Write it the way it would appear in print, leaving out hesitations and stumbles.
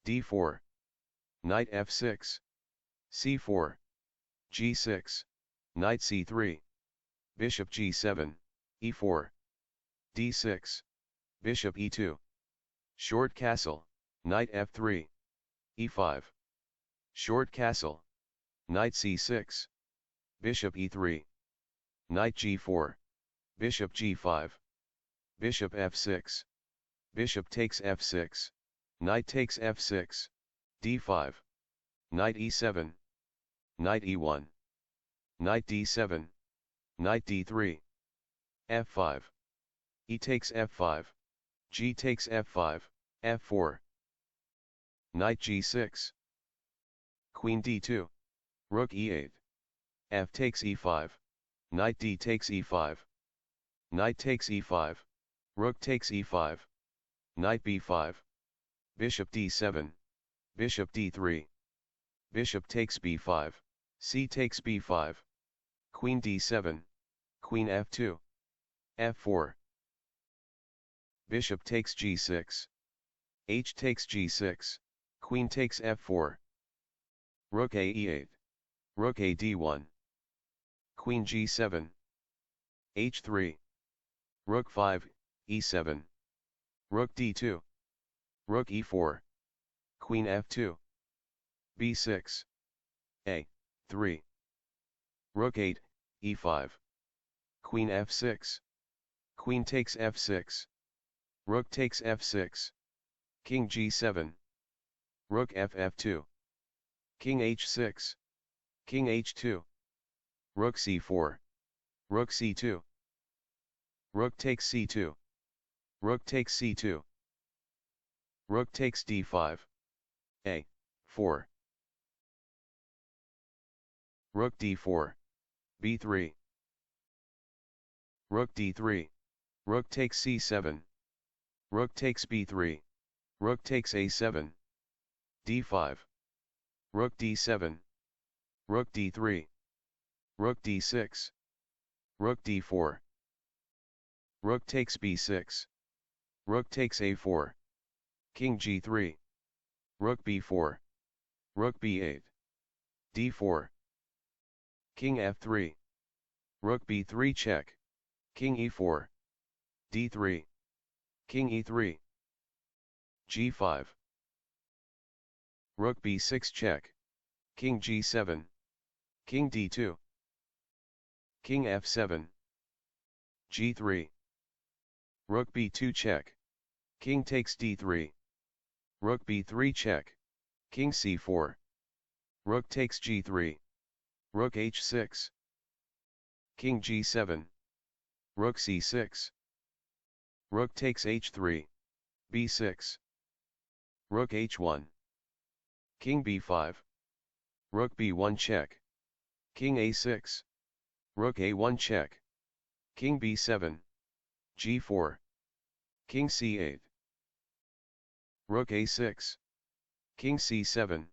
d4. Knight f6. c4. g6. Knight c3. Bishop g7, e4. d6. Bishop e2. Short castle, knight f3. e5. Short castle. Knight c6. Bishop e3. Knight g4. Bishop g5. Bishop f6. Bishop takes f6. Knight takes f6. d5. Knight e7. Knight e1. Knight d7. Knight d3. f5. E takes f5. G takes f5, f4. Knight g6. Queen d2. Rook e8. F takes e5. Knight d takes e5. Knight takes e5. Rook takes e5. Knight b5. Bishop d7. Bishop d3. Bishop takes b5. C takes b5. Queen d7. Queen f2. f4. Bishop takes g6. H takes g6. Queen takes f4. Rook a e8. Rook a d1. Queen g7. h3. Rook 5, e7. Rook d2. Rook e4. Queen f2. b6. a3. Rook 8, e5. Queen f6. Queen takes f6. Rook takes f6. King g7. Rook ff2. King h6. King h2. Rook c4. Rook c2. Rook takes c2. Rook takes c2. Rook takes d5. a4. Rook d4. b3. Rook d3. Rook takes c7. Rook takes b3. Rook takes a7. d5. Rook d7. Rook d3. Rook d6. Rook d4. Rook takes b6. Rook takes a4. King g3. Rook b4. Rook b8. d4. King f3. Rook b3 check. King e4. d3. King e3. g5. Rook b6 check. King g7. King d2. King f7. g3. Rook b2 check. King takes d3. Rook b3 check. King c4. Rook takes g3. Rook h6. King g7. Rook c6. Rook takes h3. b6. Rook h1. King b5. Rook b1 check. King a6. Rook a1 check. King b7. g4. King c8. Rook a6. King c7.